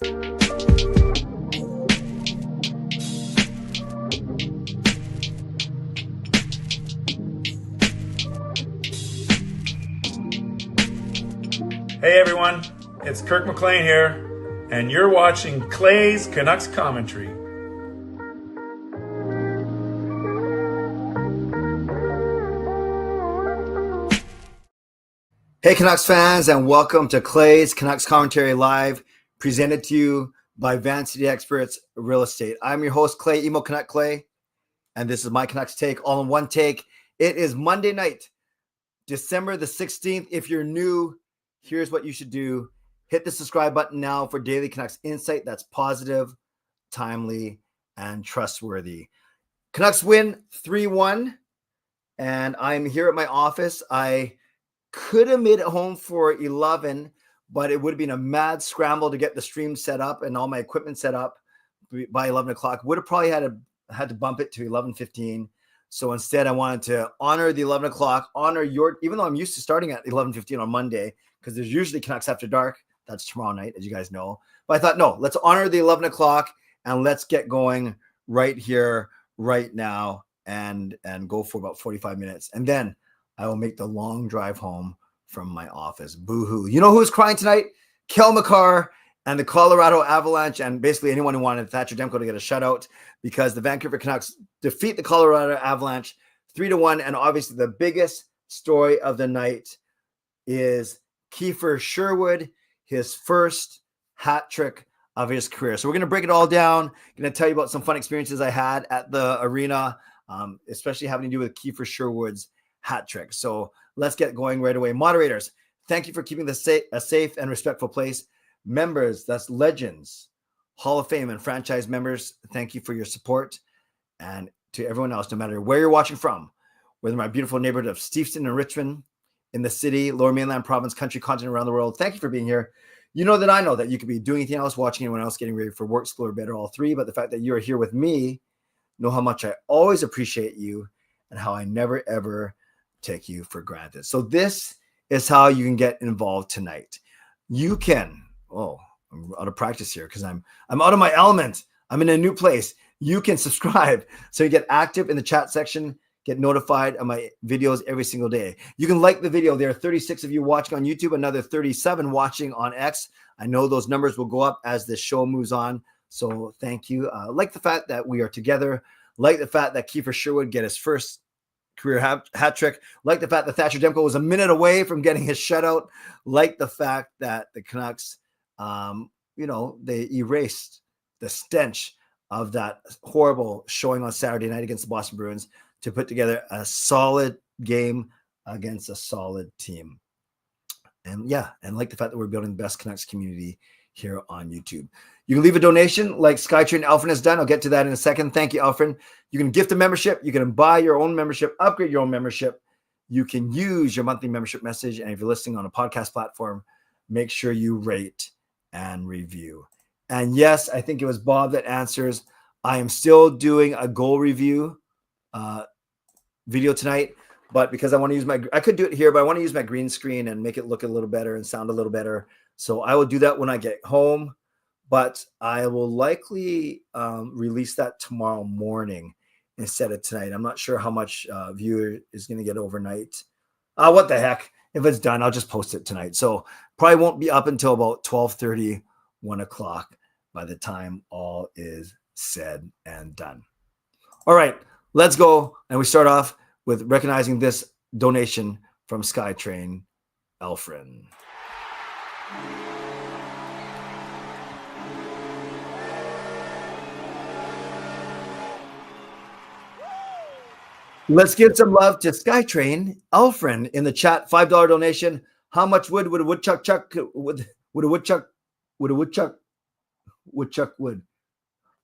Hey everyone, it's Kirk McLean here, and you're watching Clay's Canucks Commentary. Hey Canucks fans, and welcome to Clay's Canucks Commentary Live, presented to you by Van City Experts Real Estate. I'm your host, Clay, Emo Canuck Clay, and this is my Canucks take, all in one take. It is Monday night, December the 16th. If you're new, here's what you should do. Hit the subscribe button now for daily Canucks insight that's positive, timely, and trustworthy. Canucks win 3-1, and I'm here at my office. I could have made it home for 11, but it would have been a mad scramble to get the stream set up and all my equipment set up by 11 o'clock. Would have probably had to bump it to 11:15. So instead, I wanted to honor the 11 o'clock, even though I'm used to starting at 11:15 on Monday, because there's usually Canucks After Dark. That's tomorrow night, as you guys know. But I thought, no, let's honor the 11 o'clock and let's get going right here, right now, and go for about 45 minutes. And then I will make the long drive home from my office. Boo-hoo. You know who's crying tonight? Kel McCarr and the Colorado Avalanche, and basically anyone who wanted Thatcher Demko to get a shutout, because the Vancouver Canucks defeat the Colorado Avalanche 3-1. And obviously the biggest story of the night is Kiefer Sherwood, his first hat trick of his career. So we're going to break it all down. Going to tell you about some fun experiences I had at the arena, especially having to do with Kiefer Sherwood's hat trick. So let's get going right away. Moderators, thank you for keeping this a safe and respectful place. Members, that's legends, Hall of Fame and franchise members, thank you for your support. And to everyone else, no matter where you're watching from, whether my beautiful neighborhood of Steveston and Richmond, in the city, Lower Mainland province, country, continent, around the world, thank you for being here. You know that I know that you could be doing anything else, watching anyone else, getting ready for work, school, or bed, or all three. But the fact that you're here with me, know how much I always appreciate you and how I never, ever take you for granted. So this is how you can get involved tonight. You can, I'm out of practice here because I'm out of my element. I'm in a new place. You can subscribe so you get active in the chat section, get notified of my videos every single day. You can like the video. There are 36 of you watching on YouTube, another 37 watching on X. I know those numbers will go up as this show moves on. So thank you. Like the fact that we are together. Like the fact that Kiefer Sherwood get his first career hat trick. Like the fact that Thatcher Demko was a minute away from getting his shutout. Like the fact that the Canucks, they erased the stench of that horrible showing on Saturday night against the Boston Bruins to put together a solid game against a solid team. And like the fact that we're building the best Canucks community here on YouTube. You can leave a donation like Skytrain Alfred has done. I'll get to that in a second. Thank you, Alfred. You can gift a membership. You can buy your own membership, upgrade your own membership. You can use your monthly membership message. And if you're listening on a podcast platform, make sure you rate and review. And yes, I think it was Bob that answers. I am still doing a goal review video tonight, but because I want to use I could do it here, but I want to use my green screen and make it look a little better and sound a little better. So I will do that when I get home, but I will likely release that tomorrow morning instead of tonight. I'm not sure how much viewer is going to get overnight. What the heck? If it's done, I'll just post it tonight. So probably won't be up until about 12:30, 1 o'clock by the time all is said and done. All right, let's go. And we start off with recognizing this donation from Skytrain Alfred. Let's give some love to Skytrain Alfred in the chat. $5 donation. How much wood would a woodchuck chuck? Would a woodchuck wood?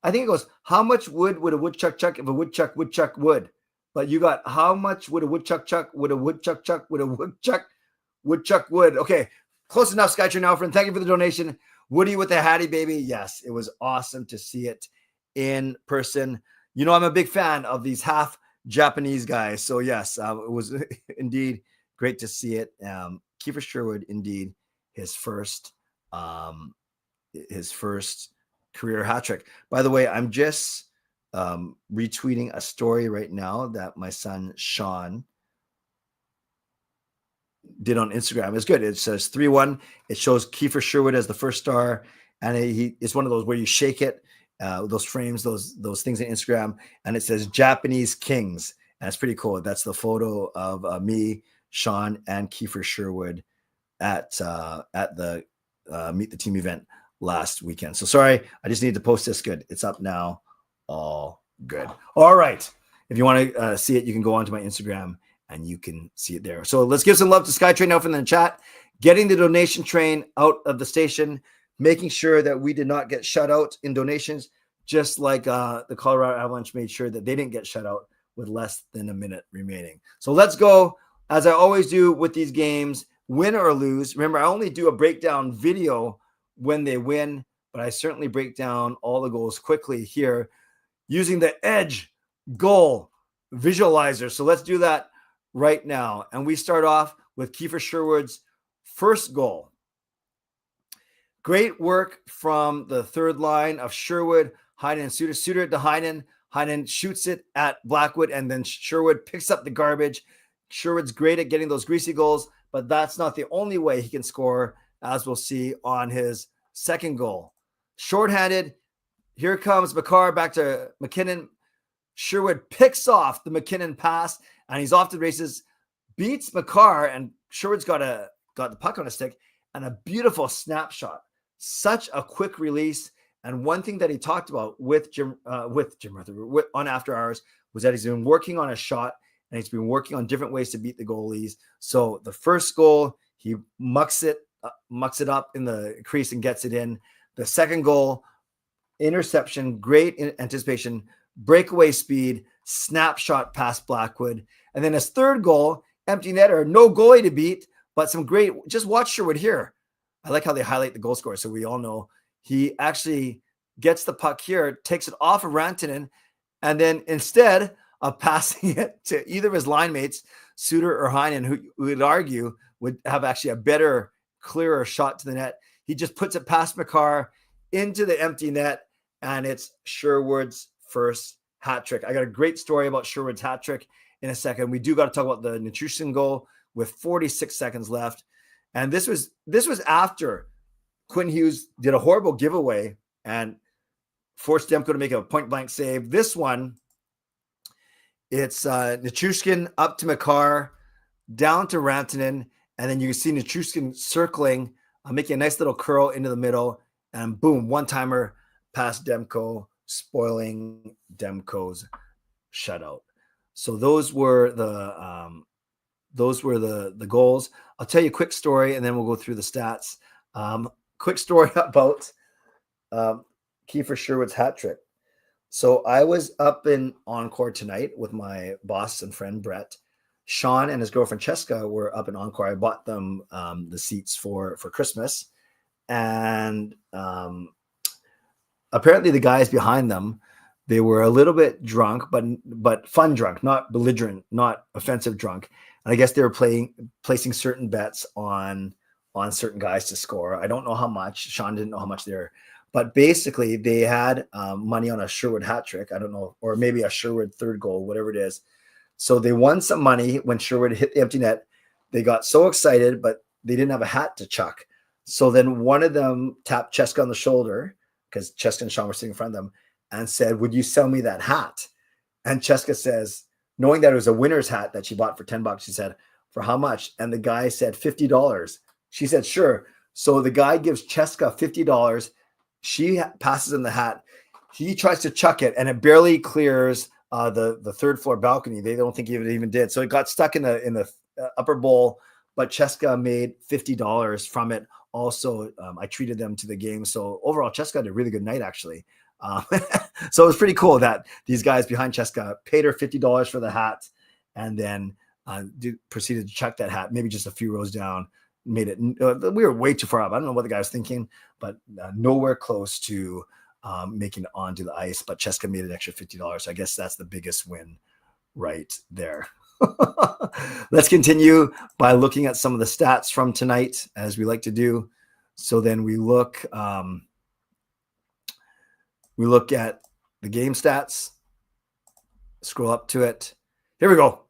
I think it goes, how much wood would a woodchuck chuck if a woodchuck would? But you got, how much would a woodchuck chuck? Would a woodchuck chuck? Would a woodchuck would? Okay, close enough, Skytrain Alfred. Thank you for the donation. Woody with the Hattie, baby. Yes, it was awesome to see it in person. You know, I'm a big fan of these half Japanese guys. So yes, it was indeed great to see it. Kiefer Sherwood, indeed, his first his first career hat trick. By the way, I'm just retweeting a story right now that my son Sean did on Instagram. It's good. It says 3-1. It shows Kiefer Sherwood as the first star, and it's one of those where you shake it, those frames, those things on Instagram, and it says Japanese Kings, and it's pretty cool. That's the photo of me, Sean, and Kiefer Sherwood at the Meet the Team event last weekend. So sorry, I just need to post this. Good. It's up now. All good. All right. If you want to see it, you can go onto my Instagram and you can see it there. So let's give some love to SkyTrain now from the chat, getting the donation train out of the station, making sure that we did not get shut out in donations, just like the Colorado Avalanche made sure that they didn't get shut out with less than a minute remaining. So let's go, as I always do with these games, win or lose. Remember, I only do a breakdown video when they win, but I certainly break down all the goals quickly here using the Edge goal visualizer. So let's do that right now. And we start off with Kiefer Sherwood's first goal. Great work from the third line of Sherwood, Heinen, and Suter. Suter to Heinen. Heinen shoots it at Blackwood, and then Sherwood picks up the garbage. Sherwood's great at getting those greasy goals, but that's not the only way he can score, as we'll see on his second goal. Shorthanded. Here comes Makar back to McKinnon. Sherwood picks off the McKinnon pass, and he's off to the races, beats Makar, and Sherwood's got the puck on a stick, and a beautiful snapshot. Such a quick release. And one thing that he talked about with Jim Rutherford on After Hours was that he's been working on a shot, and he's been working on different ways to beat the goalies. So the first goal, he mucks it up in the crease and gets it in. The second goal, interception, great anticipation, breakaway speed, snapshot past Blackwood. And then his third goal, empty netter, no goalie to beat, but some great, just watch Sherwood here. I like how they highlight the goal scorer, so we all know he actually gets the puck here, takes it off of Rantanen, and then instead of passing it to either of his line mates, Suter or Heinen, who would argue would have actually a better, clearer shot to the net, he just puts it past Makar into the empty net, and it's Sherwood's first hat trick. I got a great story about Sherwood's hat trick in a second. We do got to talk about the Nichushkin goal with 46 seconds left. And this was after Quinn Hughes did a horrible giveaway and forced Demko to make a point-blank save. This one, it's Nichushkin up to Makar, down to Rantanen, and then you can see Nichushkin circling, making a nice little curl into the middle, and boom, one-timer past Demko, spoiling Demko's shutout. So those were the goals. I'll tell you a quick story, and then we'll go through the stats. Quick story about Kiefer Sherwood's hat trick. So I was up in Encore tonight with my boss and friend Brett. Sean and his girlfriend Cheska were up in Encore. I bought them the seats for Christmas, and apparently the guys behind them, they were a little bit drunk, but fun drunk, not belligerent, not offensive drunk. And I guess they were placing certain bets on certain guys to score. I don't know how much. Sean didn't know how much they're, but basically they had money on a Sherwood hat trick. I don't know, or maybe a Sherwood third goal, whatever it is. So they won some money when Sherwood hit the empty net. They got so excited, but they didn't have a hat to chuck. So then one of them tapped Cheska on the shoulder, because Cheska and Sean were sitting in front of them, and said, "Would you sell me that hat?" And Cheska says, knowing that it was a winner's hat that she bought for $10, she said, "For how much?" And the guy said $50. She said, "Sure." So the guy gives Cheska $50. She passes him the hat. He tries to chuck it, and it barely clears the third floor balcony. They don't think it even did. So it got stuck in the upper bowl, but Cheska made $50 from it. Also, I treated them to the game. So overall, Cheska had a really good night, actually. So it was pretty cool that these guys behind Cheska paid her $50 for the hat, and then proceeded to chuck that hat, maybe just a few rows down. Made it. We were way too far up. I don't know what the guy was thinking, but nowhere close to making it onto the ice. But Cheska made an extra $50. So I guess that's the biggest win right there. Let's continue by looking at some of the stats from tonight, as we like to do. So then we look We look at the game stats. Scroll up to it. Here we go.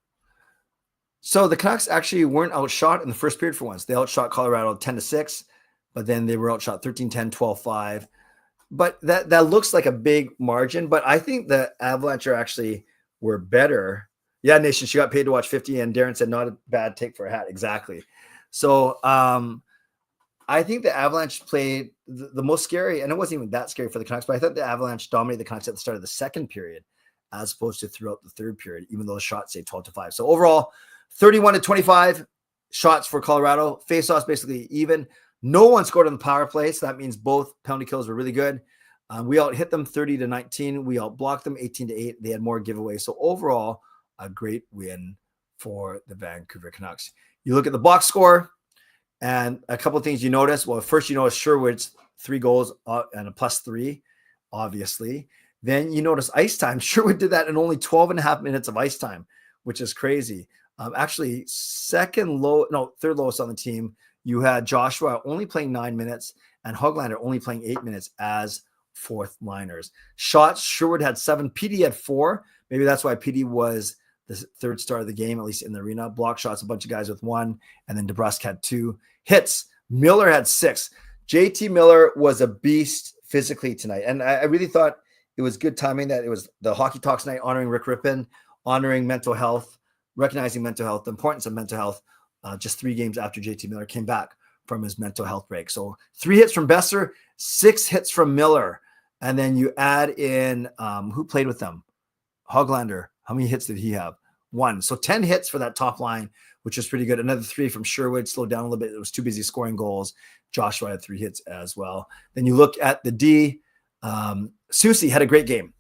So the Canucks actually weren't outshot in the first period for once. They outshot Colorado 10-6, but then they were outshot 13-10, 12-5. But that looks like a big margin. But I think the Avalanche were better. Yeah, Nation, she got paid to watch 50, and Darren said not a bad take for a hat. Exactly. So I think the Avalanche played the most scary, and it wasn't even that scary for the Canucks, but I thought the Avalanche dominated the Canucks at the start of the second period as opposed to throughout the third period, even though the shots say 12-5. So overall, 31-25 shots for Colorado. Face-offs basically even. No one scored on the power play, so that means both penalty kills were really good. We out hit them 30-19. We out blocked them 18-8. They had more giveaways. So overall, a great win for the Vancouver Canucks. You look at the box score, and a couple of things you notice. Well, first you notice Sherwood's 3 goals and a +3, obviously. Then you notice ice time. Sherwood did that in only 12.5 minutes of ice time, which is crazy. Actually, third lowest on the team. You had Joshua only playing 9 minutes and Hoglander only playing 8 minutes as fourth liners. Shots, Sherwood had 7. PD had 4. Maybe that's why PD was the third star of the game, at least in the arena. Block shots, a bunch of guys with 1. And then DeBrusk had 2. Hits, Miller had 6. JT Miller was a beast physically tonight. And I really thought it was good timing that it was the Hockey Talks night honoring Rick Rippon, honoring mental health, recognizing mental health, the importance of mental health, just 3 games after JT Miller came back from his mental health break. So 3 hits from Besser, 6 hits from Miller. And then you add in who played with them? Hoglander. How many hits did he have? 1. So 10 hits for that top line, which is pretty good. Another 3 from Sherwood, slowed down a little bit. It was too busy scoring goals. Joshua had 3 hits as well. Then you look at the D. Susie had a great game.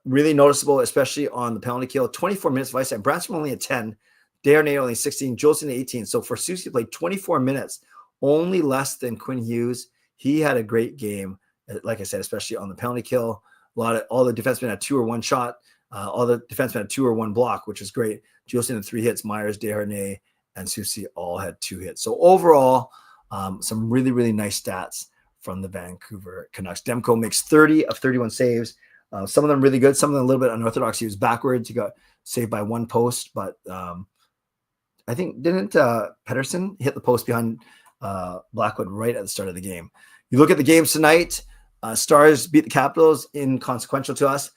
Really noticeable, especially on the penalty kill. 24 minutes of ice time. Branson only had 10. Darnay only 16. Jolson 18. So for Susie to play 24 minutes, only less than Quinn Hughes. He had a great game, like I said, especially on the penalty kill. All the defensemen had 2 or 1 shot. All the defensemen had 2 or 1 block, which is great. Jolson had 3 hits. Myers, Darnay, and Susie all had 2 hits. So overall, some really, really nice stats from the Vancouver Canucks. Demko makes 30 of 31 saves. Some of them really good. Some of them a little bit unorthodox. He was backwards. He got saved by 1 post, but I think didn't Pedersen hit the post behind Blackwood right at the start of the game. You look at the games tonight. Stars beat the Capitals, inconsequential to us.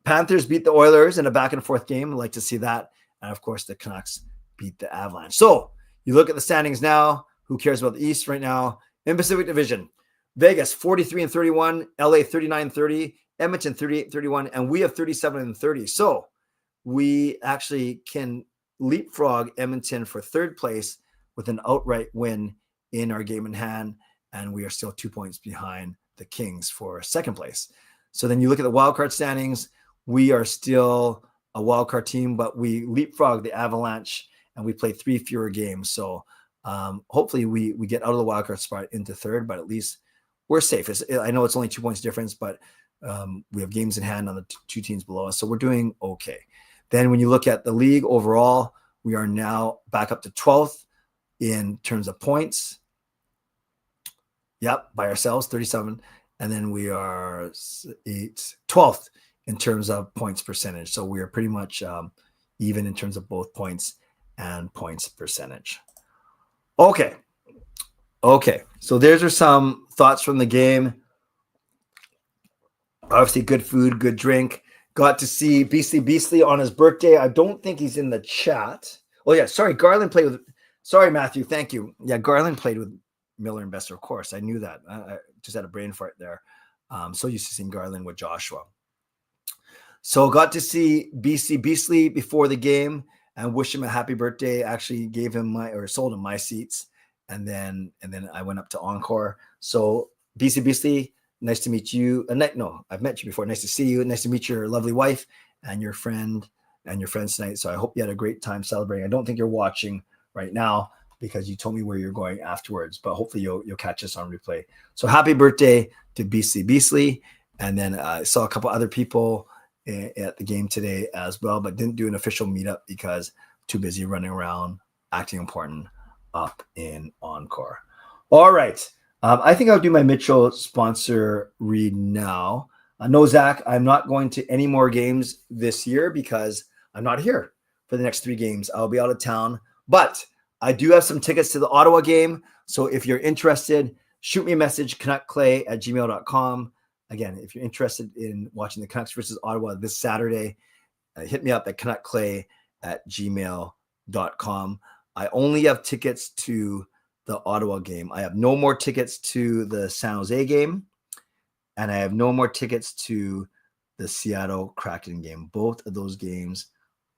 Panthers beat the Oilers in a back and forth game. I'd like to see that. And of course, the Canucks beat the Avalanche. So you look at the standings now. Who cares about the East right now? In Pacific Division, Vegas 43-31, LA 39-30, Edmonton 38-31, and we have 37-30. So we actually can leapfrog Edmonton for third place with an outright win in our game in hand, and we are still 2 points behind the Kings for second place. So then you look at the wildcard standings. We are still a wildcard team, but we leapfrog the Avalanche, and we play 3 fewer games. So hopefully we get out of the wildcard spot into third, but at least we're safe. I know it's only 2 points difference, but we have games in hand on the 2 teams below us, so we're doing okay. Then when you look at the league overall, we are now back up to 12th in terms of points. Yep, by ourselves, 37. And then we are 12th in terms of points percentage. So we are pretty much even in terms of both points and points percentage. Okay. So there's are some thoughts from the game. Obviously, good food, good drink. Got to see Beastly on his birthday. I don't think he's in the chat. Oh, yeah. Sorry, Garland played with... Sorry, Matthew. Thank you. Yeah, Garland played with Miller and Besser, of course. I knew that. I just had a brain fart there. So used to seeing Garland with Joshua. So got to see Beastly before the game and wish him a happy birthday. Actually gave him sold him my seats. And then I went up to Encore. So Beastly, nice to meet you. No, I've met you before. Nice to see you. Nice to meet your lovely wife and your friend and your friends tonight. So I hope you had a great time celebrating. I don't think you're watching right now because you told me where you're going afterwards, but hopefully you'll catch us on replay. So happy birthday to Beastly. And then I saw a couple other people at the game today as well, but didn't do an official meetup because too busy running around, acting important up in Encore. All right. I think I'll do my Mitchell sponsor read now. No, Zach, I'm not going to any more games this year because I'm not here for the next 3 games. I'll be out of town, but I do have some tickets to the Ottawa game. So if you're interested, shoot me a message, canuckclay@gmail.com. Again, if you're interested in watching the Canucks versus Ottawa this Saturday, hit me up at canuckclay@gmail.com. I only have tickets to the Ottawa game. I have no more tickets to the San Jose game, and I have no more tickets to the Seattle Kraken game. Both of those games,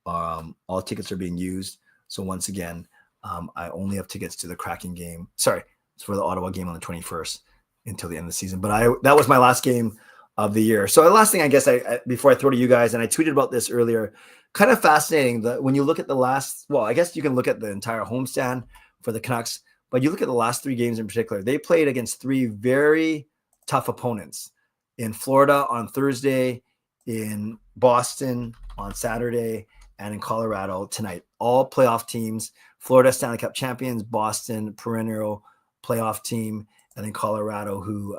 all tickets are being used. So once again, I only have tickets to the Kraken game. Sorry, it's for the Ottawa game on the 21st until the end of the season. But that was my last game of the year. So the last thing, I guess, before I throw to you guys, and I tweeted about this earlier, kind of fascinating that when you look at I guess you can look at the entire homestand for the Canucks, but you look at the last 3 games in particular, they played against 3 very tough opponents in Florida on Thursday, in Boston on Saturday, and in Colorado tonight. All playoff teams. Florida Stanley Cup champions, Boston perennial playoff team, and then Colorado, who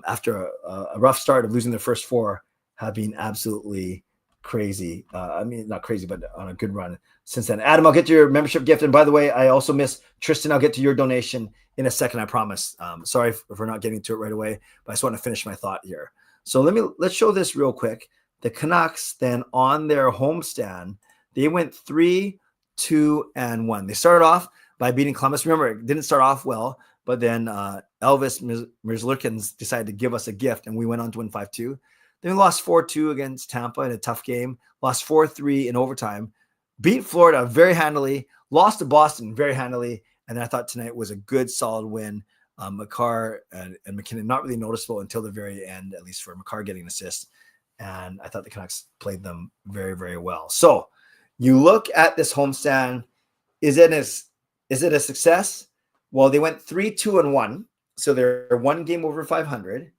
after a rough start of losing their first 4, have been absolutely crazy. I mean, not crazy, but on a good run since then. Adam, I'll get to your membership gift. And by the way, I also miss Tristyn. I'll get to your donation in a second, I promise. Sorry for not getting to it right away, but I just want to finish my thought here. So let's show this real quick. The Canucks then on their homestand, they went 3-2-1. They started off by beating Columbus. Remember, it didn't start off well, but then Elvis Merzlikins decided to give us a gift, and we went on to win 5-2. Then we lost 4-2 against Tampa in a tough game, lost 4-3 in overtime, beat Florida very handily, lost to Boston very handily, and I thought tonight was a good, solid win. Makar and McKinnon, not really noticeable until the very end, at least for Makar getting an assist. And I thought the Canucks played them very, very well. So you look at this homestand, is it a success? Well, they went 3-2-1, so they're 1 game over 500.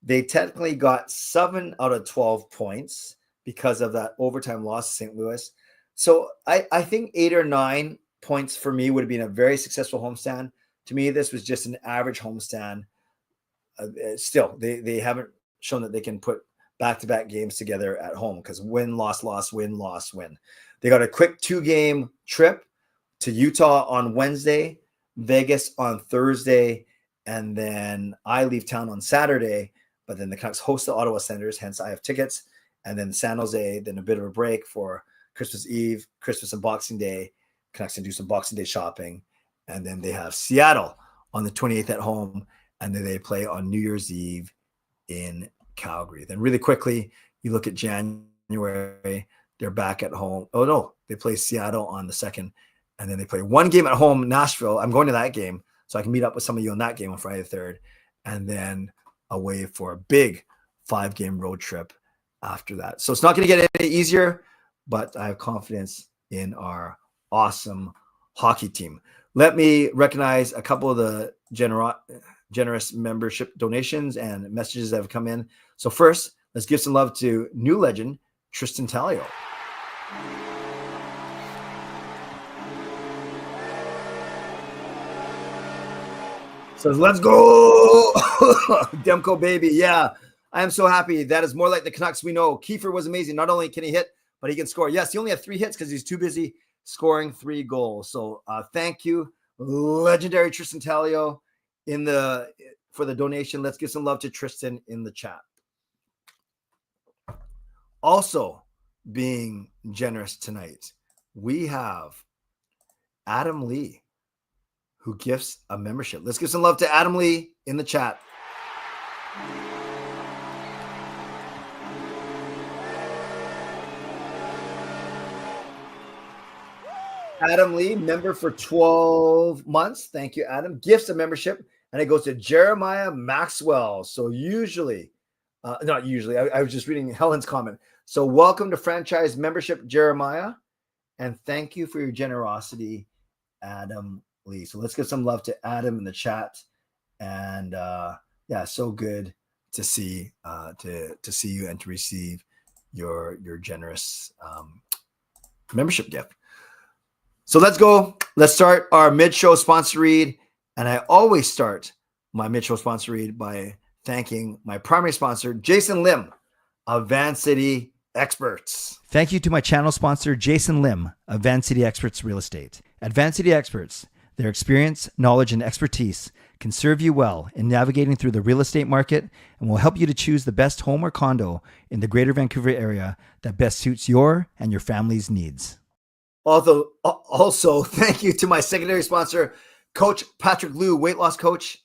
They technically got 7 out of 12 points because of that overtime loss to St. Louis. So I think 8 or 9 points for me would have been a very successful homestand. To me, this was just an average homestand. Still, they haven't shown that they can put back-to-back games together at home because win, loss, loss, win, loss, win. They got a quick 2-game trip to Utah on Wednesday, Vegas on Thursday, and then I leave town on Saturday. But then the Canucks host the Ottawa Senators, hence I have tickets. And then San Jose, then a bit of a break for Christmas Eve, Christmas and Boxing Day. Canucks can do some Boxing Day shopping. And then they have Seattle on the 28th at home. And then they play on New Year's Eve in Calgary. Then really quickly, you look at January, they're back at home. Oh, no, they play Seattle on the 2nd. And then they play 1 game at home, Nashville. I'm going to that game, so I can meet up with some of you on that game on Friday the 3rd. And then away for a big 5-game road trip after that. So it's not going to get any easier, but I have confidence in our awesome hockey team. Let me recognize a couple of the generous membership donations and messages that have come in. So first, let's give some love to new legend, Tristyn Tallio. So let's go, Demko baby. Yeah, I am so happy. That is more like the Canucks we know. Kiefer was amazing. Not only can he hit, but he can score. Yes, he only had 3 hits because he's too busy scoring 3 goals. So thank you, legendary Tristyn Tallio, for the donation. Let's give some love to Tristyn in the chat. Also being generous tonight, we have Adam Lee, who gifts a membership. Let's give some love to Adam Lee in the chat. Adam Lee, member for 12 months. Thank you, Adam. Gifts a membership, and it goes to Jeremiah Maxwell. So not usually, I was just reading Helen's comment. So welcome to franchise membership, Jeremiah, and thank you for your generosity, Adam Lee. So let's give some love to Adam in the chat. And yeah, so good to see you and to receive your generous membership gift. So let's go. Let's start our mid-show sponsor read. And I always start my mid-show sponsor read by thanking my primary sponsor, Jason Lim of Van City Experts. Thank you to my channel sponsor, Jason Lim of Van City Experts Real Estate. At Van City Experts, their experience, knowledge, and expertise can serve you well in navigating through the real estate market and will help you to choose the best home or condo in the greater Vancouver area that best suits your and your family's needs. Also, thank you to my secondary sponsor, Coach Patrick Liu, weight loss coach.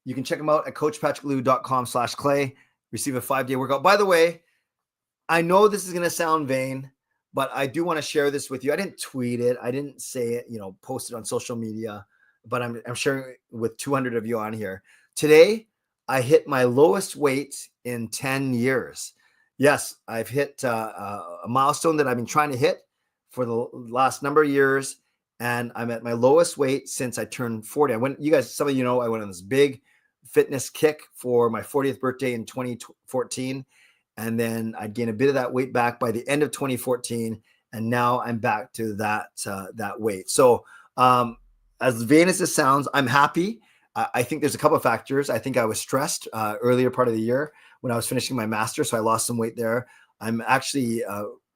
You can check him out at coachpatrickliu.com/clay. Receive a 5-day workout. By the way, I know this is going to sound vain, but I do want to share this with you. I didn't tweet it. I didn't say it, post it on social media, but I'm sharing it with 200 of you on here. Today, I hit my lowest weight in 10 years. Yes, I've hit a milestone that I've been trying to hit for the last number of years, and I'm at my lowest weight since I turned 40. Some of you know, I went on this big fitness kick for my 40th birthday in 2014. And then I gained a bit of that weight back by the end of 2014. And now I'm back to that weight. So as vain as this sounds, I'm happy. I think there's a couple of factors. I think I was stressed earlier part of the year when I was finishing my master. So I lost some weight there. I'm actually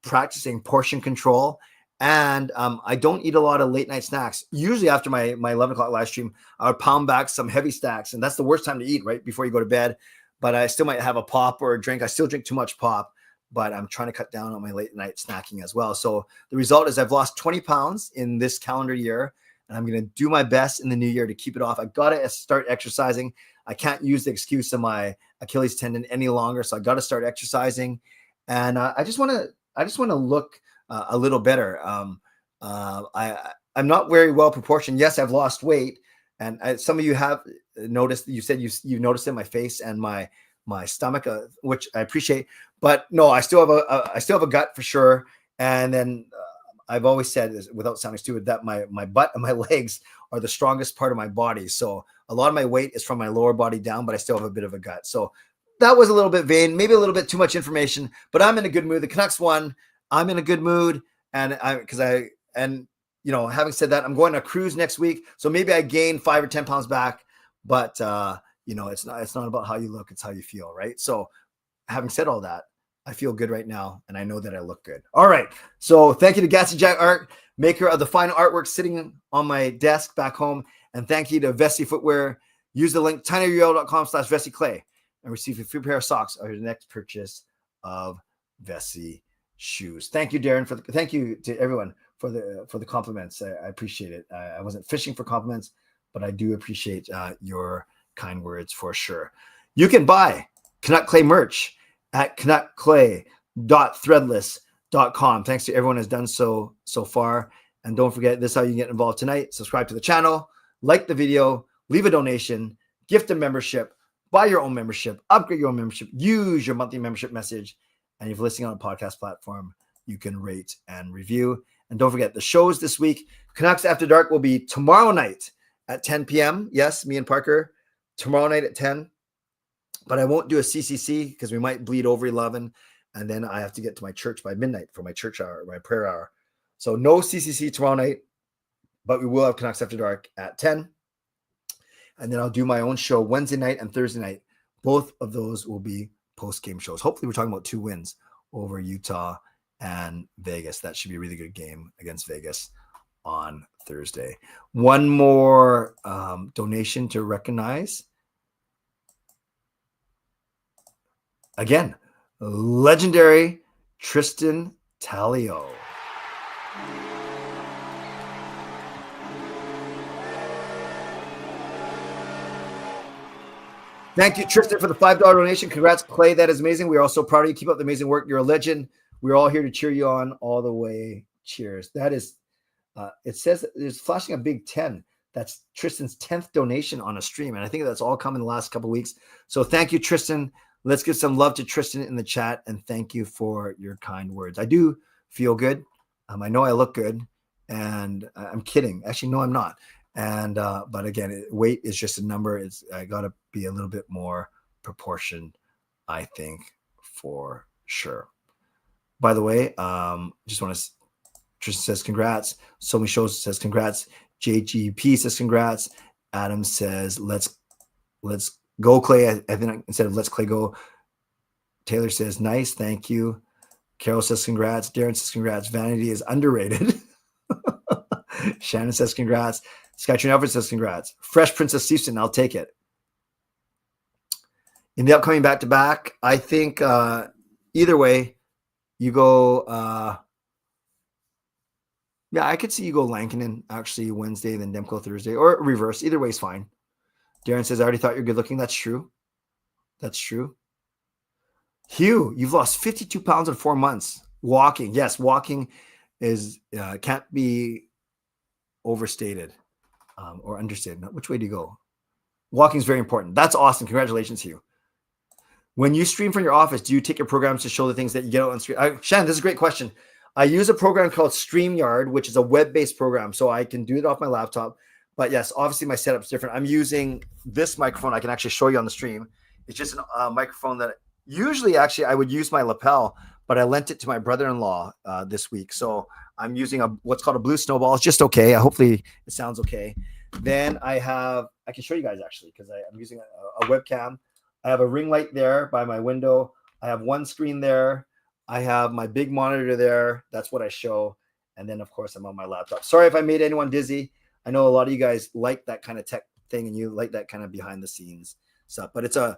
practicing portion control. And I don't eat a lot of late night snacks. Usually after my 11 o'clock live stream, I would pound back some heavy stacks. And that's the worst time to eat, right before you go to bed. But I still might have a pop or a drink. I still drink too much pop, but I'm trying to cut down on my late night snacking as well. So the result is I've lost 20 pounds in this calendar year, and I'm going to do my best in the new year to keep it off. I got to start exercising. I can't use the excuse of my Achilles tendon any longer. So I got to start exercising. And I just want to look a little better. I'm not very well proportioned. Yes, I've lost weight. And some of you have noticed, you said you noticed in my face and my stomach, which I appreciate. But no, I still have a gut for sure. And then I've always said, without sounding stupid, that my butt and my legs are the strongest part of my body. So a lot of my weight is from my lower body down, but I still have a bit of a gut. So that was a little bit vain, maybe a little bit too much information. But I'm in a good mood. The Canucks won. I'm in a good mood, having said that, I'm going on a cruise next week. So maybe I gain 5 or 10 pounds back, but it's not about how you look. It's how you feel. Right. So having said all that, I feel good right now. And I know that I look good. All right. So thank you to Gatsy Jack Art, maker of the fine artwork sitting on my desk back home. And thank you to Vessi Footwear. Use the link tinyurl.com/VessiClay and receive a free pair of socks on your next purchase of Vessi shoes. Thank you, Darren, thank you to everyone for the compliments. I appreciate it. I wasn't fishing for compliments, but I do appreciate your kind words for sure. You can buy Canuck Clay merch at canuckclay.threadless.com. Thanks to everyone who's done so far. And don't forget, this is how you get involved tonight. Subscribe to the channel, like the video, leave a donation, gift a membership, buy your own membership, upgrade your own membership, use your monthly membership message. And if you're listening on a podcast platform, you can rate and review. And don't forget, the shows this week, Canucks After Dark will be tomorrow night at 10 p.m. Yes, me and Parker, tomorrow night at 10. But I won't do a CCC because we might bleed over 11. And then I have to get to my church by midnight for my church hour, my prayer hour. So no CCC tomorrow night, but we will have Canucks After Dark at 10. And then I'll do my own show Wednesday night and Thursday night. Both of those will be post-game shows. Hopefully we're talking about 2 wins over Utah and Vegas. That should be a really good game against Vegas on Thursday. One more donation to recognize. Again, legendary Tristyn Tallio. Thank you, Tristyn, for the $5 donation. Congrats, Clay. That is amazing. We are all so proud of you. Keep up the amazing work. You're a legend. We're all here to cheer you on all the way. Cheers. That is, it says there's flashing a big 10. That's Tristyn's 10th donation on a stream. And I think that's all come in the last couple of weeks. So thank you, Tristyn. Let's give some love to Tristyn in the chat. And thank you for your kind words. I do feel good. I know I look good. And I'm kidding. Actually, no, I'm not. And but again, weight is just a number. I got to be a little bit more proportioned, I think, for sure. By the way, just want to, Tristyn says congrats. So many shows says congrats. JGP says congrats. Adam says let's Go Clay. I think instead of let's Clay go. Taylor says, nice. Thank you. Carol says, congrats. Darren says, congrats. Vanity is underrated. Shannon says, congrats. Skytrain Alfred says, congrats. Fresh Princess Houston, I'll take it. In the upcoming back-to-back, I think either way, you go, yeah, I could see you go Lankinen actually Wednesday, then Demko Thursday, or reverse. Either way is fine. Darren says, I already thought you're good looking. That's true. That's true. Hugh, you've lost 52 pounds in 4 months. Walking. Yes, walking is can't be overstated or understated. Which way do you go? Walking is very important. That's awesome. Congratulations, Hugh. When you stream from your office, do you take your programs to show the things that you get out on stream? Shannon, this is a great question. I use a program called StreamYard, which is a web-based program, so I can do it off my laptop. But yes, obviously my setup's different. I'm using this microphone. I can actually show you on the stream. It's just a microphone that usually actually I would use my lapel, but I lent it to my brother-in-law this week. So I'm using what's called a Blue Snowball. It's just okay. Hopefully it sounds okay. Then I can show you guys actually because I'm using a webcam. I have a ring light there by my window. I have one screen there. I have my big monitor there. That's what I show. And then, of course, I'm on my laptop. Sorry if I made anyone dizzy. I know a lot of you guys like that kind of tech thing and you like that kind of behind the scenes stuff. But it's a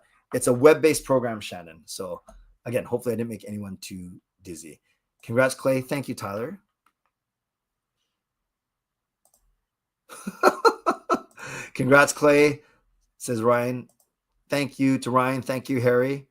web-based program, Shannon. So, again, hopefully I didn't make anyone too dizzy. Congrats, Clay. Thank you, Tyler. Congrats, Clay, says Ryan. Thank you to Ryan. Thank you, Harry.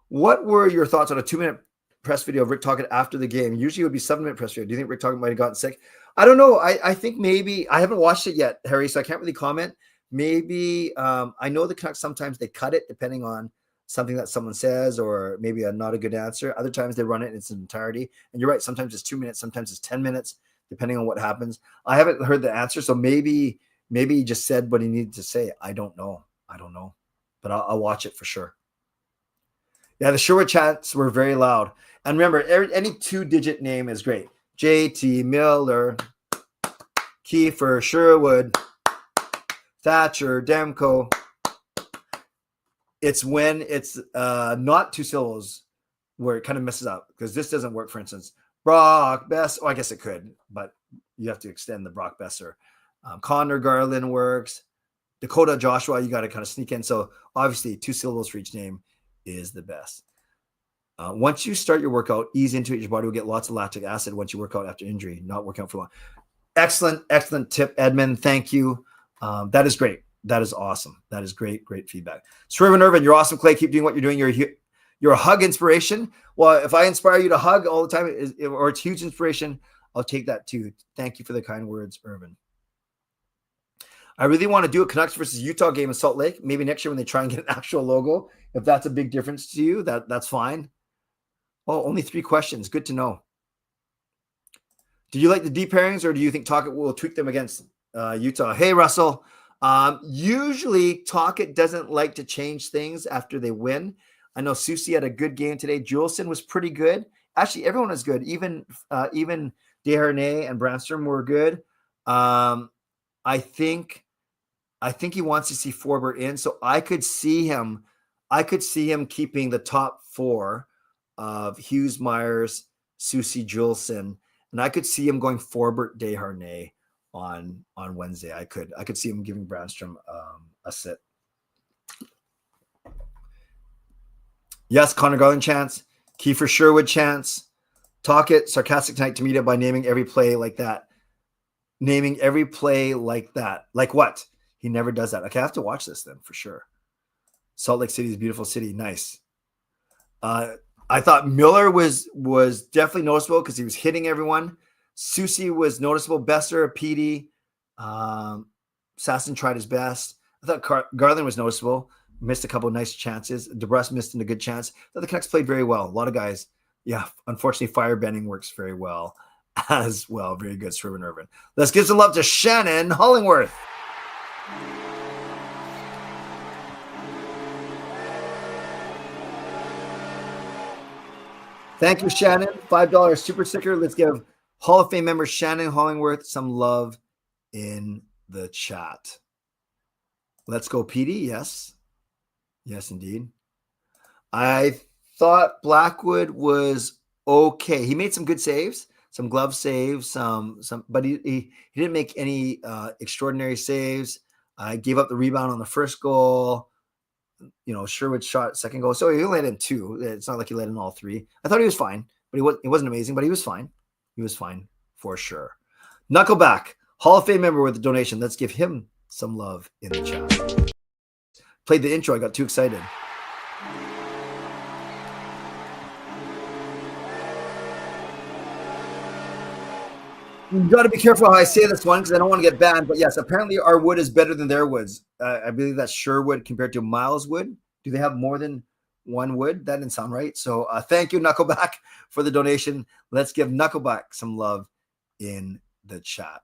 What were your thoughts on a 2-minute press video of Rick talking after the game? Usually it would be 7-minute press video. Do you think Rick talking might have gotten sick? I don't know. I think maybe I haven't watched it yet, Harry, so I can't really comment. Maybe I know the Canucks sometimes they cut it depending on something that someone says or maybe not a good answer. Other times they run it in its entirety. And you're right. Sometimes it's 2 minutes. Sometimes it's 10 minutes, depending on what happens. I haven't heard the answer. So maybe he just said what he needed to say. I don't know. But I'll watch it for sure. Yeah, the Sherwood chants were very loud. And remember, any 2-digit name is great. JT Miller, Kiefer, Sherwood, Thatcher, Demko. It's when it's not 2 syllables where it kind of messes up because this doesn't work, for instance. Brock Bess. Oh, I guess it could, but you have to extend the Brock Besser. Connor Garland works. Dakota Joshua, you got to kind of sneak in. So obviously 2 syllables for each name is the best. Once you start your workout, ease into it. Your body will get lots of lactic acid once you work out after injury, not working out for long. Excellent tip, Edmund. Thank you. That is great. That is awesome. That is great feedback. Swervin Irvin, you're awesome, Clay. Keep doing what you're doing. You're a hug inspiration. Well, if I inspire you to hug all the time or it's huge inspiration, I'll take that too. Thank you for the kind words, Irvin. I really want to do a Canucks versus Utah game in Salt Lake. Maybe next year when they try and get an actual logo. If that's a big difference to you, that's fine. Oh, only 3 questions. Good to know. Do you like the deep pairings or do you think Tocchet will tweak them against Utah? Hey, Russell. Usually Tocchet doesn't like to change things after they win. I know Susie had a good game today. Juleson was pretty good. Actually, everyone was good. Even Desharnais and Brandstrom were good. I think he wants to see Forbert in, so I could see him keeping the top 4 of Hughes, Myers, Susie, Juleson, and I could see him going Forbert, Desharnais on Wednesday. I could see him giving Brandstrom a sit. Yes, Connor Garland chance, Kiefer Sherwood chance, Tocchet sarcastic tonight to meet it by naming every play like that. Naming every play like that. Like what? He never does that. Okay, I have to watch this then for sure. Salt Lake City is a beautiful city. Nice. I thought Miller was definitely noticeable because he was hitting everyone. Susie was noticeable. Besser, Petey. Sasson tried his best. I thought Garland was noticeable. Missed a couple of nice chances. DeBrusk missed a good chance. I thought the Canucks played very well. A lot of guys. Yeah, unfortunately, firebending works very well as well. Very good, Sherwin Irvin. Let's give some love to Shannon Hollingworth. Thank you, Shannon. $5 super sticker. Let's give Hall of Fame member Shannon Hollingworth some love in the chat. Let's go, Petey. Yes. Yes, indeed. I thought Blackwood was okay. He made some good saves, some glove saves, but he didn't make any extraordinary saves. I gave up the rebound on the first goal. Sherwood shot second goal, so he only let in 2. It's not like he let in all 3. I thought he was fine, but he wasn't amazing, but he was fine. He was fine for sure. Knuckleback, Hall of Fame member with a donation. Let's give him some love in the chat. Played the intro. I got too excited. You got to be careful how I say this one because I don't want to get banned. But yes, apparently our wood is better than their woods. I believe that's Sherwood compared to Miles wood. Do they have more than one wood? That didn't sound right. So thank you, Knuckleback, for the donation. Let's give Knuckleback some love in the chat.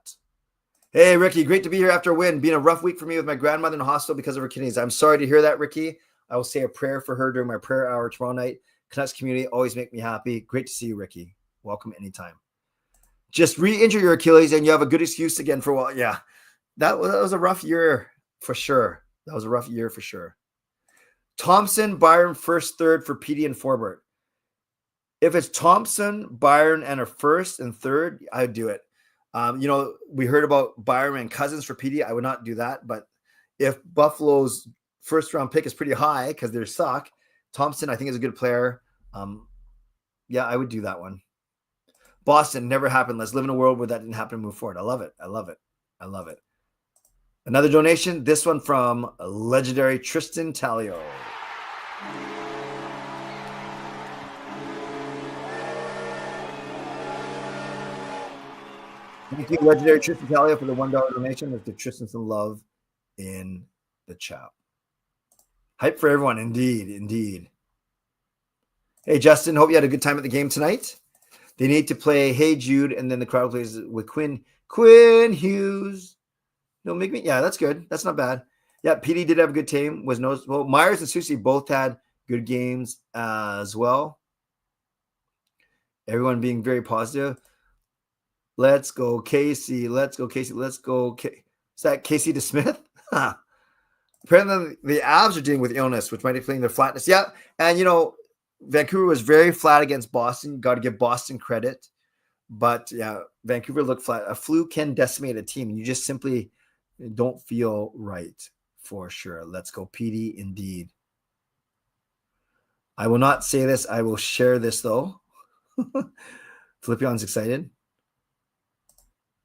Hey, Ricky, great to be here after a win. Been a rough week for me with my grandmother in the hospital because of her kidneys. I'm sorry to hear that, Ricky. I will say a prayer for her during my prayer hour tomorrow night. Canucks community always make me happy. Great to see you, Ricky. Welcome anytime. Just re-injure your Achilles and you have a good excuse again for a while. Yeah, that was a rough year for sure. That was a rough year for sure. Thompson, Byron, first, third for PD and Forbert. If it's Thompson, Byron, and a first and third, I'd do it. We heard about Byron and Cousins for PD. I would not do that. But if Buffalo's first round pick is pretty high because they suck, Thompson, I think, is a good player. Yeah, I would do that one. Boston, never happened. Let's live in a world where that didn't happen and move forward. I love it. I love it. I love it. Another donation. This one from legendary Tristyn Tallio. Thank you, legendary Tristyn Tallio, for the $1 donation. Let's give Tristyn some love in the chat. Hype for everyone. Indeed. Indeed. Hey, Justin, hope you had a good time at the game tonight. They need to play Hey Jude, and then the crowd plays with Quinn Hughes. No, make me. Yeah, that's good. That's not bad. Yeah, PD did have a good team. Was noticeable. Myers and Susie both had good games as well. Everyone being very positive. Let's go, Casey. Let's go, Casey. Let's go. Is that Casey DeSmith? Apparently, the Avs are dealing with illness, which might be playing their flatness. Yeah, and Vancouver was very flat against Boston. Got to give Boston credit. But yeah, Vancouver looked flat. A flu can decimate a team, and you just simply don't feel right for sure. Let's go, PD, indeed. I will not say this. I will share this, though. Philippion's excited.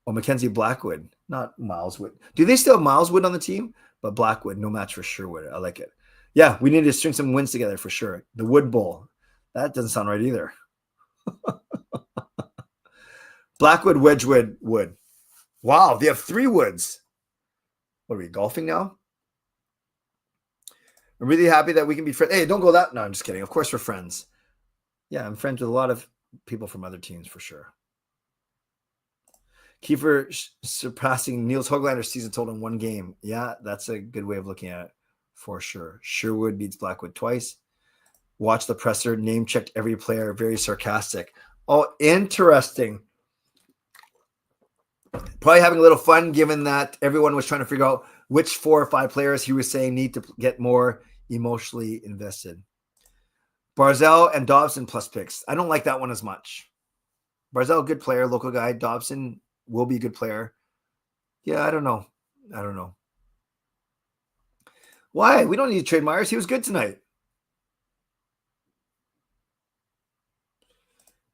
Oh, Mackenzie Blackwood, not Miles Wood. Do they still have Miles Wood on the team? But Blackwood, no match for Sherwood. I like it. Yeah, we need to string some wins together for sure. The Wood Bowl. That doesn't sound right either. Blackwood, Wedgwood, Wood. Wow, they have 3 Woods. What are we, golfing now? I'm really happy that we can be friends. Hey, don't go that. No, I'm just kidding. Of course we're friends. Yeah, I'm friends with a lot of people from other teams for sure. Kiefer surpassing Niels Hoaglander's season total in 1 game. Yeah, that's a good way of looking at it for sure. Sherwood beats Blackwood twice. Watch the presser. Name checked every player. Very sarcastic. Oh, interesting. Probably having a little fun given that everyone was trying to figure out which 4 or 5 players he was saying need to get more emotionally invested. Barzell and Dobson plus picks. I don't like that one as much. Barzell, good player, local guy. Dobson will be a good player. Yeah, I don't know. Why? We don't need to trade Myers. He was good tonight.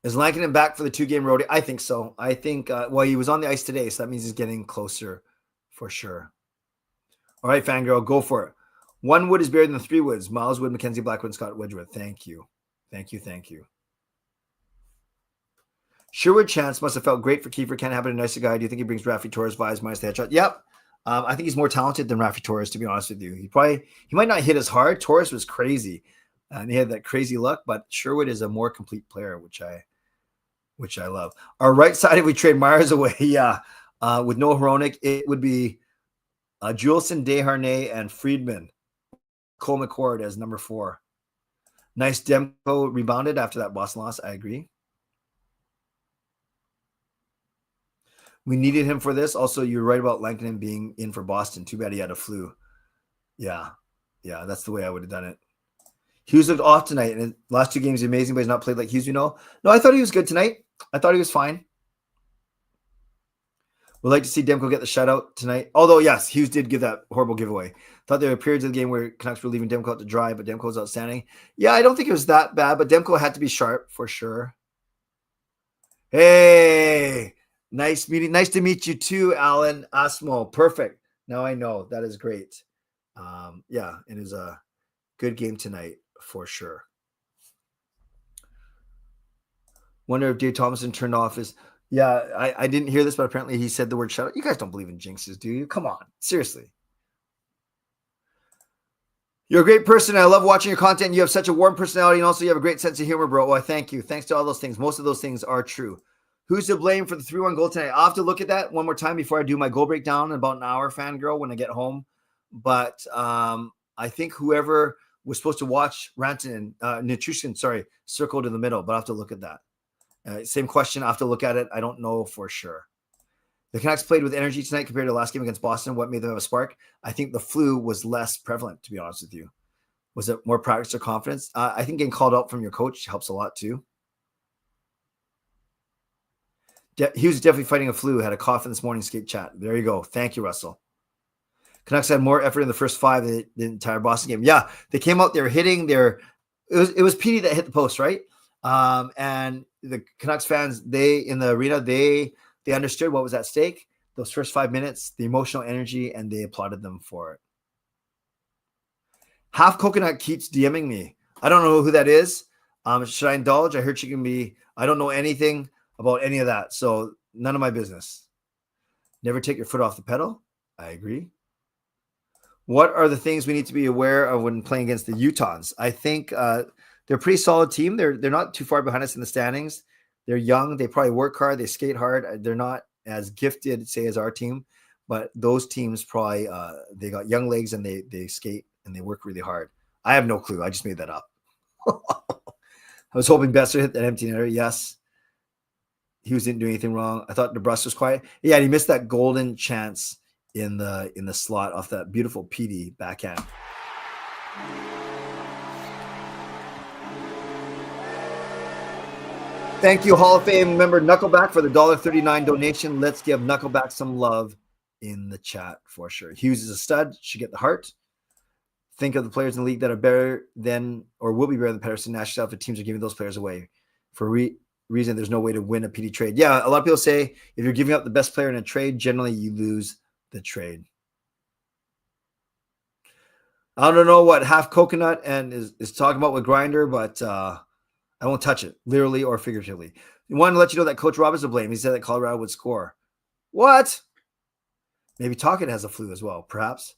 Is Lankinen back for the 2-game roadie? I think so. I think, he was on the ice today, so that means he's getting closer for sure. All right, Fangirl, go for it. 1 Wood is better than 3 Woods. Miles Wood, Mackenzie Blackwood, Scott Wedgwood. Thank you. Sherwood Chance must have felt great for Kiefer. Can't happen a nicer guy. Do you think he brings Raffi Torres vibes minus the headshot? Yep. I think he's more talented than Raffi Torres, to be honest with you. He might not hit as hard. Torres was crazy. And he had that crazy luck, but Sherwood is a more complete player, which I love. Our right side, if we trade Myers away, yeah. With no Hronik, it would be Juleson, Desharnais, and Friedman. Cole McCord as number 4. Nice Demko rebounded after that Boston loss. I agree. We needed him for this. Also, you're right about Lankinen being in for Boston. Too bad he had a flu. Yeah. Yeah, that's the way I would have done it. Hughes looked off tonight, and the last 2 games amazing, but he's not played like Hughes, No, I thought he was good tonight. I thought he was fine. We'd like to see Demko get the shutout tonight. Although, yes, Hughes did give that horrible giveaway. Thought there were periods of the game where Canucks were leaving Demko out to dry, but Demko was outstanding. Yeah, I don't think it was that bad, but Demko had to be sharp for sure. Hey, nice meeting. Nice to meet you too, Alan Asmo. Perfect. Now I know. That is great. Yeah, it is a good game tonight for sure. Wonder if Dave Thomason turned off his... Yeah, I didn't hear this, but apparently he said the word shutout. You guys don't believe in jinxes, do you? Come on. Seriously. You're a great person. I love watching your content. You have such a warm personality, and also you have a great sense of humor, bro. Well, thank you. Thanks to all those things. Most of those things are true. Who's to blame for the 3-1 goal tonight? I'll have to look at that one more time before I do my goal breakdown in about an hour, fangirl, when I get home. But I think whoever was supposed to watch Rantanen, Nutrition, circled in the middle, but I'll have to look at that. Same question. I have to look at it. I don't know for sure. The Canucks played with energy tonight compared to the last game against Boston. What made them have a spark? I think the flu was less prevalent, to be honest with you. Was it more practice or confidence? I think getting called out from your coach helps a lot too. He was definitely fighting a flu. Had a cough in this morning's skate chat. There you go. Thank you, Russell. Canucks had more effort in the first 5 than the entire Boston game. Yeah, they came out. They were hitting. It was Petey that hit the post, right? And the Canucks fans, in the arena, they understood what was at stake. Those first 5 minutes, the emotional energy, and they applauded them for it. Half Coconut keeps DMing me. I don't know who that is. Should I indulge? I heard she can be. I don't know anything about any of that, so none of my business. Never take your foot off the pedal. I agree. What are the things we need to be aware of when playing against the Utahns? I think they're a pretty solid team. They're not too far behind us in the standings. They're young. They probably work hard. They skate hard. They're not as gifted, say, as our team, but those teams probably they got young legs and they skate and they work really hard. I have no clue. I just made that up. I was hoping Besser hit that empty netter. Yes. Hughes didn't do anything wrong. I thought DeBrus was quiet. Yeah, and he missed that golden chance in the slot off that beautiful PD backhand. Thank you, Hall of Fame member Knuckleback, for the $1.39 donation. Let's give Knuckleback some love in the chat for sure. Hughes is a stud. Should get the heart. Think of the players in the league that are better than or will be better than Pettersson, Nash, if the teams are giving those players away. For reason, there's no way to win a PD trade. Yeah, a lot of people say if you're giving up the best player in a trade, generally you lose the trade. I don't know what Half Coconut and is talking about with Grinder, but I won't touch it, literally or figuratively. We wanted to let you know that Coach Rob is to blame. He said that Colorado would score. What? Maybe Tocchet has a flu as well, perhaps.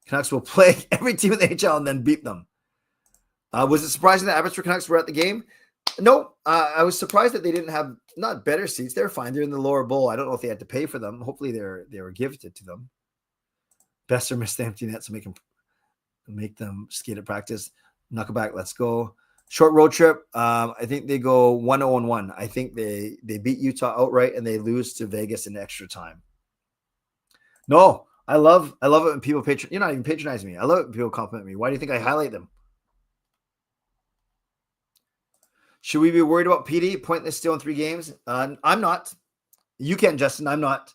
Canucks will play every team in the NHL and then beat them. Was it surprising that Abbotsford Canucks were at the game? No, I was surprised that they didn't have not better seats. They're fine. They're in the lower bowl. I don't know if they had to pay for them. Hopefully they were gifted to them. Besser missed the empty net, so make them skate at practice. Knuckleback, let's go. Short road trip. I think they go 1-0-1. I think they beat Utah outright and they lose to Vegas in extra time. No, I love it when people you're not even patronizing me. I love it when people compliment me. Why do you think I highlight them? Should we be worried about PD? Pointless still in 3 games. I'm not. You can, Justin. I'm not.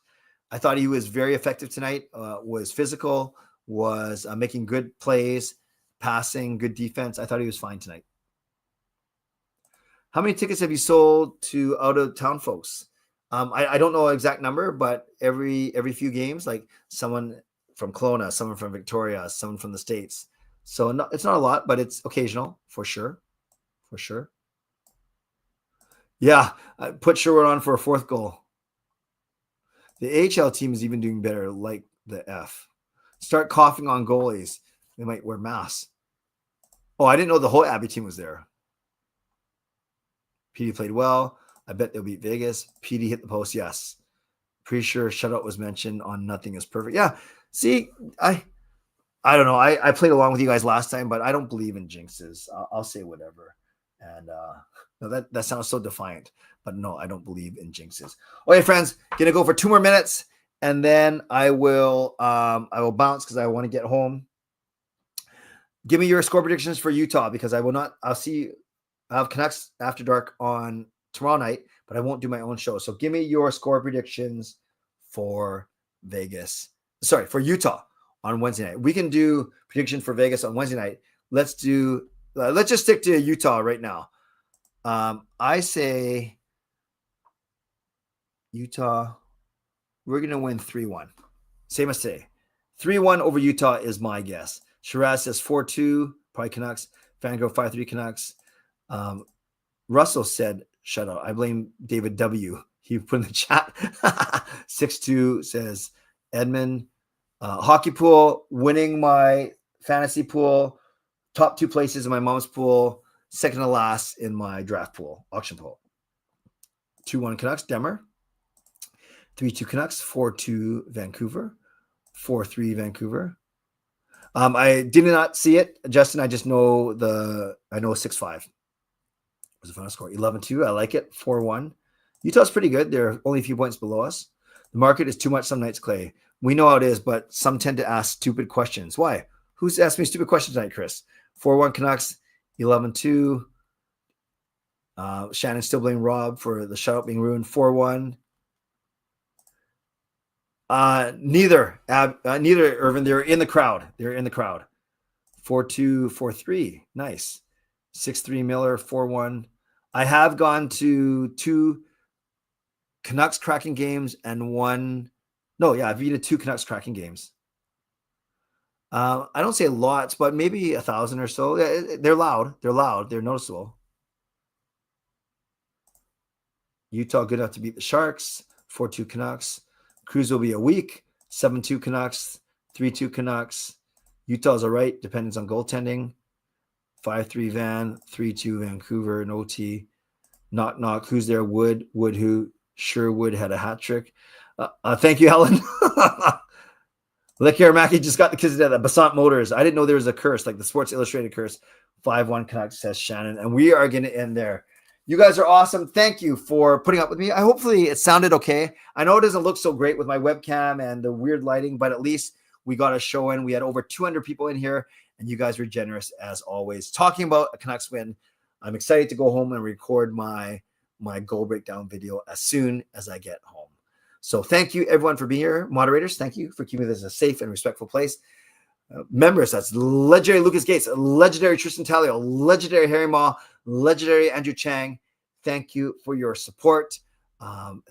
I thought he was very effective tonight. Was physical. Was making good plays, passing, good defense. I thought he was fine tonight. How many tickets have you sold to out-of-town folks? I don't know an exact number, but every few games, like someone from Kelowna, someone from Victoria, someone from the States. So it's not a lot, but it's occasional for sure. For sure. Yeah, I put Sherwood on for a 4th goal. The AHL team is even doing better, like the F. Start coughing on goalies. They might wear masks. Oh, I didn't know the whole Abbey team was there. PD played well. I bet they'll beat Vegas. PD hit the post, yes. Pretty sure shutout was mentioned on Nothing is Perfect. Yeah, see, I don't know. I played along with you guys last time, but I don't believe in jinxes. I'll say whatever. And no, that sounds so defiant, but no, I don't believe in jinxes. Okay, friends, gonna go for 2 more minutes, and then I will bounce because I want to get home. Give me your score predictions for Utah because I will not. I have Canucks After Dark on tomorrow night, but I won't do my own show. So give me your score predictions for Vegas. Sorry, for Utah on Wednesday night. We can do predictions for Vegas on Wednesday night. Let's just stick to Utah right now. I say Utah, we're going to win 3-1. Same as today. 3-1 over Utah is my guess. Shiraz says 4-2, probably Canucks. Fangirl 5-3 Canucks. Russell said shutout. I blame David W. He put in the chat. 6-2 says Edmund. Hockey pool, winning my fantasy pool. Top 2 places in my mom's pool. Second to last in my draft pool, auction pool. 2-1 Canucks, Demmer. 3-2 Canucks, 4-2 Vancouver. 4-3 Vancouver. I did not see it, Justin. I just know 6-5 was the final score. 11-2. I like it. 4-1. Utah's pretty good. They're only a few points below us. The market is too much some nights, Clay. We know how it is, but some tend to ask stupid questions. Why? Who's asking me stupid questions tonight, Chris? 4-1 Canucks. 11-2. Shannon still blaming Rob for the shutout being ruined. 4-1. Neither Irvin. They're in the crowd. 4-2, 4-3. Nice. 6-3 Miller. 4-1. I have gone to 2 Canucks cracking games and 1. No, yeah, I've been to 2 Canucks cracking games. I don't say lots, but maybe 1,000 or so. They're loud. They're noticeable. Utah good enough to beat the Sharks. 4-2 Canucks. Crews will be a week. 7-2 Canucks. 3-2 Canucks. Utah's all right. Depends on goaltending. 5-3 Van. 3-2 Vancouver. No T. Knock. Who's there? Wood who? Sherwood had a hat trick. Thank you, Helen. Lick Aramaki just got the kids at the Basant Motors. I didn't know there was a curse, like the Sports Illustrated curse. 5-1 Canucks, says Shannon. And we are going to end there. You guys are awesome. Thank you for putting up with me. Hopefully it sounded okay. I know it doesn't look so great with my webcam and the weird lighting, but at least we got a show in. We had over 200 people in here, and you guys were generous as always. Talking about a Canucks win, I'm excited to go home and record my goal breakdown video as soon as I get home. So thank you, everyone, for being here. Moderators, thank you for keeping this a safe and respectful place. Members, that's legendary Lucas Gates, legendary Tristyn Tallio, legendary Harry Ma, legendary Andrew Chang. Thank you for your support.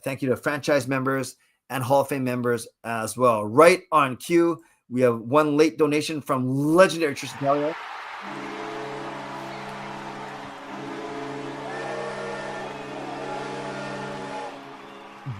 Thank you to franchise members and Hall of Fame members as well. Right on cue, we have one late donation from legendary Tristyn Tallio.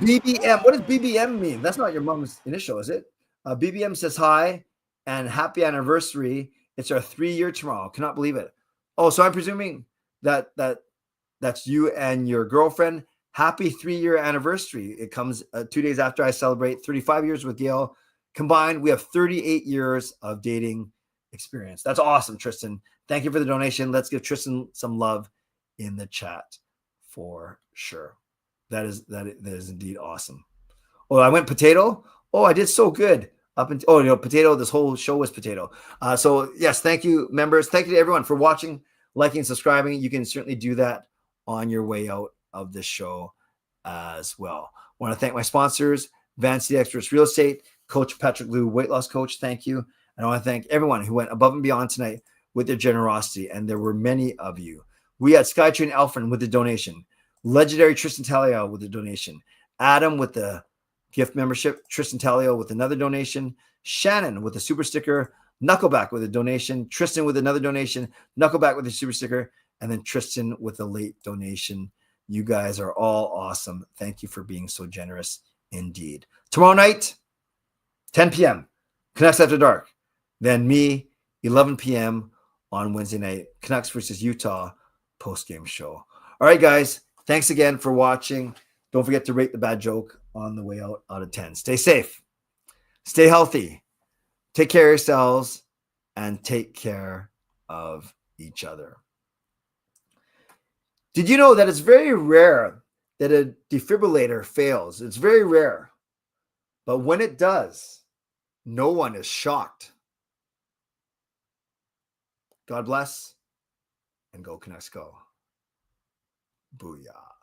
BBM. What does BBM mean? That's not your mom's initial, is it? BBM says hi and happy anniversary. It's our 3-year tomorrow. Cannot believe it. Oh, so I'm presuming that's you and your girlfriend. Happy 3-year anniversary. It comes 2 days after I celebrate 35 years with Gail. Combined, we have 38 years of dating experience. That's awesome, Tristyn. Thank you for the donation. Let's give Tristyn some love in the chat for sure. That is indeed awesome. Oh, I went potato. Oh, I did so good. Potato. This whole show was potato. So yes, thank you, members. Thank you to everyone for watching, liking, subscribing. You can certainly do that on your way out of the show as well. I want to thank my sponsors, Vancity Experts Real Estate, Coach Patrick Liu, weight loss coach. Thank you. And I want to thank everyone who went above and beyond tonight with their generosity. And there were many of you. We had Skytrain Alfred with the donation. Legendary Tristyn Tallio with a donation. Adam with the gift membership. Tristyn Tallio with another donation. Shannon with a super sticker. Knuckleback with a donation. Tristyn with another donation. Knuckleback with a super sticker. And then Tristyn with a late donation. You guys are all awesome. Thank you for being so generous indeed. Tomorrow night, 10 p.m., Canucks After Dark. Then me, 11 p.m. on Wednesday night, Canucks versus Utah post-game show. All right, guys. Thanks again for watching. Don't forget to rate the bad joke on the way out of 10. Stay safe. Stay healthy. Take care of yourselves and take care of each other. Did you know that it's very rare that a defibrillator fails? It's very rare. But when it does, no one is shocked. God bless, and go Canucks go. Booyah.